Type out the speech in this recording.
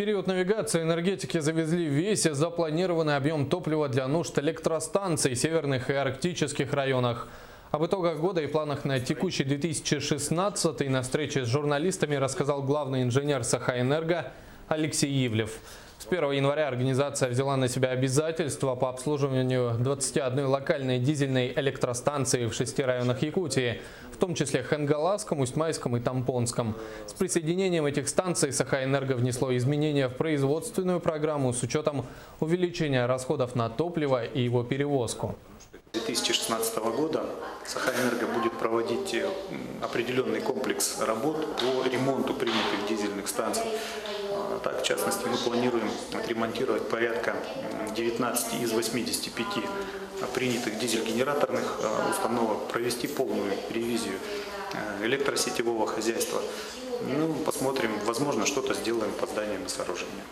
период навигации энергетики завезли весь запланированный объем топлива для нужд электростанций в северных и арктических районах. Об итогах года и планах на текущий 2016 на встрече с журналистами рассказал главный инженер Сахаэнерго Алексей Ивлев. С 1 января организация взяла на себя обязательства по обслуживанию 21 локальной дизельной электростанции в 6 районах Якутии, в том числе Хангаласском, Усть-Майском и Тампонском. С присоединением этих станций Сахаэнерго внесло изменения в производственную программу с учетом увеличения расходов на топливо и его перевозку. С 2016 года Сахаэнерго будет проводить определенный комплекс работ по ремонту принятых дизельных станций. Так, в частности, мы планируем отремонтировать порядка 19 из 85 принятых дизель-генераторных установок, провести полную ревизию электросетевого хозяйства. Посмотрим, возможно, что-то сделаем по зданиям и сооружениям.